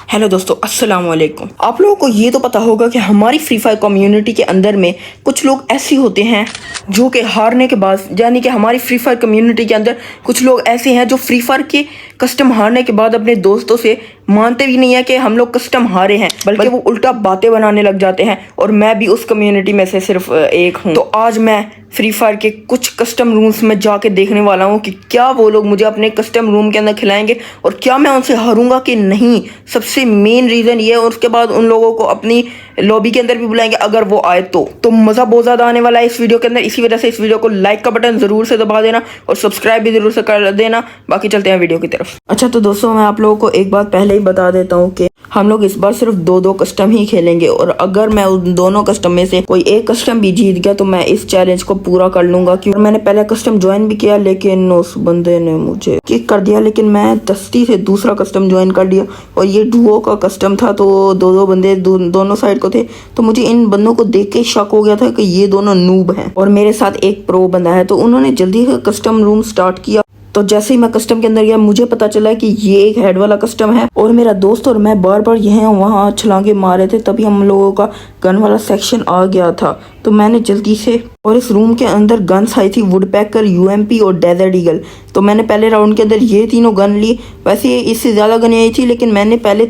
Hello दोस्तों, अस्सलाम वालेकुम। आप लोगों को ये तो पता होगा कि हमारी फ्री फायर कम्युनिटी के अंदर में कुछ लोग ऐसे होते हैं जो कि हारने के बाद, यानी कि हमारी फ्री फायर कम्युनिटी के अंदर कुछ लोग ऐसे हैं जो फ्री फायर के कस्टम हारने के बाद अपने दोस्तों से मानते भी नहीं है कि हम लोग कस्टम हारे हैं, बल्कि वो उल्टा बातें बनाने लग जाते हैं। और मैं भी उस कम्युनिटी में से सिर्फ एक हूँ। तो आज मैं फ्री फायर के कुछ कस्टम रूम्स में जाके देखने वाला हूँ कि क्या वो लोग मुझे अपने कस्टम रूम के अंदर खिलाएंगे और क्या मैं उनसे हारूंगा कि नहीं। सबसे मेन रीज़न ये है। और उसके बाद उन लोगों को अपनी लॉबी के अंदर भी बुलाएंगे अगर वो आए तो मज़ा बहुत ज़्यादा आने वाला है इस वीडियो के अंदर। इसी वजह से इस वीडियो को लाइक का बटन ज़रूर से दबा देना और सब्सक्राइब भी ज़रूर से कर देना। बाकी चलते हैं वीडियो की तरफ। अच्छा तो दोस्तों, मैं आप लोगों को एक बात पहले ही बता देता हूँ कि हम लोग इस बार सिर्फ दो कस्टम ही खेलेंगे, और अगर मैं उन दोनों कस्टम में से कोई एक कस्टम भी जीत गया तो मैं इस चैलेंज को पूरा कर लूंगा। क्योंकि मैंने पहले कस्टम ज्वाइन भी किया लेकिन उस बंदे ने मुझे किक कर दिया, लेकिन मैं दस्ती से दूसरा कस्टम ज्वाइन कर लिया। और ये डुओ का कस्टम था तो दो बंदे दोनों साइड को थे, तो मुझे इन बंदों को देख के शक हो गया था कि ये दोनों नूब हैं और मेरे साथ एक प्रो बंदा है। तो उन्होंने जल्दी से कस्टम रूम स्टार्ट किया। तो जैसे ही मैं कस्टम के अंदर गया मुझे पता चला कि ये एक हेड वाला कस्टम है, और मेरा दोस्त और मैं बार बार यहाँ वहाँ छलांगे मारे थे, तभी हम लोगों का गन वाला सेक्शन आ गया था। तो मैंने जल्दी से, और इस रूम के अंदर गन्स आई थी वुडपैकर, यूएमपी और डेजर्ट ईगल। तो मैंने पहले राउंड के अंदर ये तीनों गन ली। वैसे इससे ज़्यादा गन आई थी लेकिन मैंने पहले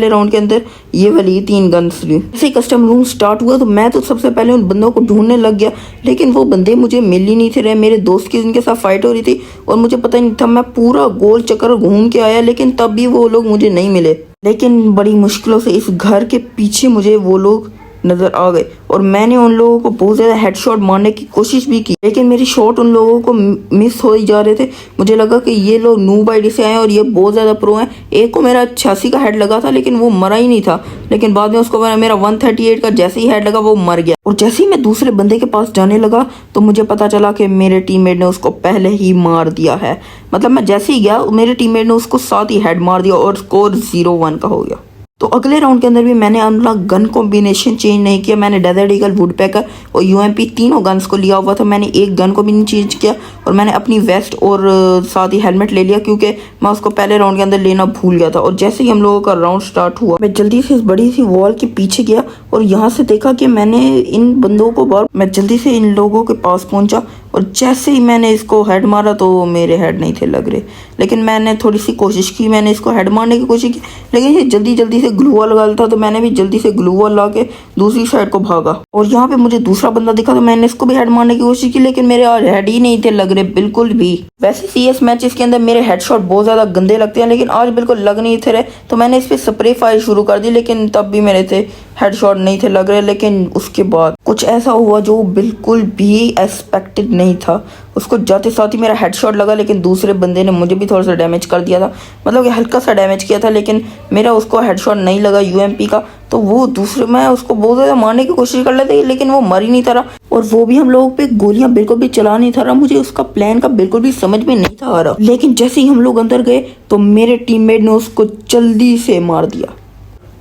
राउंड के अंदर ये वाली 3 गन्स ली। जैसे ही कस्टम रूम स्टार्ट हुआ तो मैं तो सबसे पहले उन बंदों को ढूंढने लग गया, लेकिन वो बंदे मुझे मिल ही नहीं थे रहे। मेरे दोस्त की जिनके साथ फाइट हो रही थी और मुझे पता ही नहीं था। मैं पूरा गोल चक्कर घूम के आया लेकिन तब भी वो लोग मुझे नहीं मिले। लेकिन बड़ी मुश्किलों से इस घर के पीछे मुझे वो लोग नजर आ गए, और मैंने उन लोगों को बहुत ज़्यादा हेडशॉट मारने की कोशिश भी की, लेकिन मेरी शॉट उन लोगों को मिस हो ही जा रहे थे। मुझे लगा कि ये लोग नूब आईडी से आए और ये बहुत ज़्यादा प्रो हैं। एक को मेरा 86 का हेड लगा था लेकिन वो मरा ही नहीं था, लेकिन बाद में उसको मेरा 138 का जैसे ही हेड लगा वो मर गया। और जैसे ही मैं दूसरे बंदे के पास जाने लगा तो मुझे पता चला कि मेरे टीममेट ने उसको पहले ही मार दिया है। मतलब मैं जैसे ही गया मेरे टीममेट ने उसको साथ ही हेड मार दिया और स्कोर 0-1 का हो गया। तो अगले राउंड के अंदर भी मैंने अपना गन कॉम्बिनेशन चेंज नहीं किया। मैंने डेजर्ट ईगल, वुडपैकर और यूएमपी तीनों गन्स को लिया हुआ था। मैंने एक गन को भी नहीं चेंज किया, और मैंने अपनी वेस्ट और साथ ही हेलमेट ले लिया क्योंकि मैं उसको पहले राउंड के अंदर लेना भूल गया था। और जैसे ही हम लोगों का राउंड स्टार्ट हुआ मैं जल्दी से इस बड़ी सी वॉल के पीछे गया और यहाँ से देखा कि मैंने इन बंदों को मैं जल्दी से इन लोगों के पास पहुंचा, और जैसे ही मैंने इसको हेड मारा तो मेरे हेड नहीं थे लग रहे। लेकिन मैंने थोड़ी सी कोशिश की, मैंने इसको हेड मारने की कोशिश की, लेकिन ये जल्दी से ग्लू वॉल लगा था, तो मैंने भी जल्दी से ग्लू वॉल ला के दूसरी साइड को भागा। और यहाँ पे मुझे दूसरा बंदा दिखा तो मैंने इसको भी हेड मारने की कोशिश की, लेकिन मेरे आज हेड ही नहीं थे लग रहे बिल्कुल भी। वैसे CS मैचेस के अंदर मेरे हेडशॉट बहुत ज़्यादा गंदे लगते हैं, लेकिन आज बिल्कुल लग नहीं थे रहे, तो मैंने इस पर स्प्रे फायर शुरू कर दी, लेकिन तब भी मेरे थे हेडशॉट नहीं थे लग रहे। लेकिन उसके बाद कुछ ऐसा हुआ जो बिल्कुल भी एक्सपेक्टेड नहीं था। उसको जाते साथ ही मेरा हेडशॉट लगा, लेकिन दूसरे बंदे ने मुझे भी थोड़ा सा डैमेज कर दिया था, मतलब कि हल्का सा डैमेज किया था, लेकिन मेरा उसको हेडशॉट नहीं लगा यूएमपी का। तो वो मैं उसको बहुत ज़्यादा मारने की कोशिश कर लेते लेकिन वो मर ही नहीं था रहा, और वो भी हम लोगों पे गोलियां बिल्कुल भी चला नहीं था रहा। मुझे उसका प्लान का बिल्कुल भी समझ में नहीं था आ रहा। लेकिन जैसे ही हम लोग अंदर गए तो मेरे टीममेट ने उसको जल्दी से मार दिया।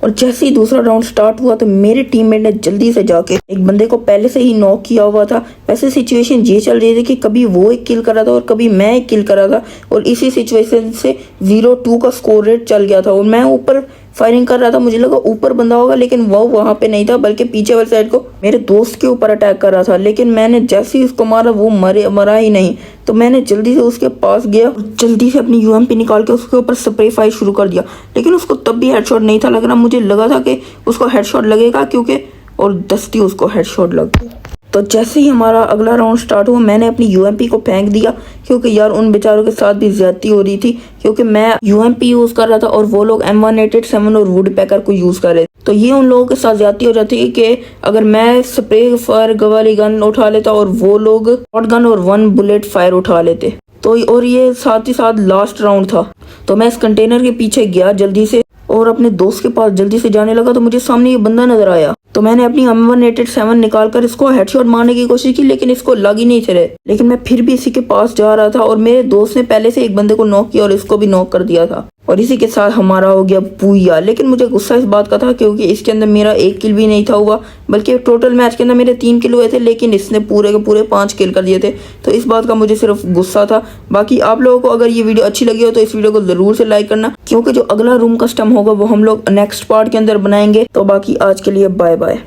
और जैसे ही दूसरा राउंड स्टार्ट हुआ तो मेरे टीममेट ने जल्दी से जाके एक बंदे को पहले से ही नॉक किया हुआ था। वैसे सिचुएशन ये चल रही थी कि कभी वो एक किल कर रहा था और कभी मैं एक किल कर रहा था, और इसी सिचुएशन से 0-2 का स्कोर रेट चल गया था। और मैं ऊपर फायरिंग कर रहा था, मुझे लगा ऊपर बंदा होगा, लेकिन वो वहाँ पे नहीं था, बल्कि पीछे वाली साइड को मेरे दोस्त के ऊपर अटैक कर रहा था। लेकिन मैंने जैसे ही उसको मारा वो मरा ही नहीं। तो मैंने जल्दी से उसके पास गया और जल्दी से अपनी यूएमपी निकाल के उसके ऊपर स्प्रे फायर शुरू कर दिया, लेकिन उसको तब भी हेडशॉट नहीं था लग रहा। मुझे लगा था कि उसको हेडशॉट लगेगा क्योंकि, और दस्ती उसको हेडशॉट लग गया। तो जैसे ही हमारा अगला राउंड स्टार्ट हुआ मैंने अपनी यूएमपी को फेंक दिया, क्योंकि यार उन बेचारों के साथ भी ज्यादती हो रही थी, क्योंकि मैं यूएमपी यूज कर रहा था और वो लोग M187 और वुडपैकर को यूज कर रहे थे। तो ये उन लोगों के साथ ज्यादती हो जाती है कि अगर मैं स्प्रे फायर वाली गन उठा लेता और वो लोग शॉट गन और 1 बुलेट फायर उठा लेते। तो और ये साथ ही साथ लास्ट राउंड था, तो मैं इस कंटेनर के पीछे गया जल्दी से और अपने दोस्त के पास जल्दी से जाने लगा। तो मुझे सामने ये बंदा नजर आया, तो मैंने अपनी M187 निकालकर इसको हेडशॉट मारने की कोशिश की, लेकिन इसको लग ही नहीं थे रहे। लेकिन मैं फिर भी इसी के पास जा रहा था, और मेरे दोस्त ने पहले से एक बंदे को नॉक किया और इसको भी नॉक कर दिया था। और इसी के साथ हमारा हो गया पूया। लेकिन मुझे गुस्सा इस बात का था क्योंकि इसके अंदर मेरा 1 किल भी नहीं था हुआ, बल्कि टोटल मैच के अंदर मेरे 3 किल हुए थे, लेकिन इसने पूरे के पूरे 5 किल कर दिए थे। तो इस बात का मुझे सिर्फ गुस्सा था। बाकी आप लोगों को अगर ये वीडियो अच्छी लगी हो तो इस वीडियो को ज़रूर से लाइक करना, क्योंकि जो अगला रूम कस्टम होगा वो हम लोग नेक्स्ट पार्ट के अंदर बनाएंगे। तो बाकी आज के लिए बाय बाय।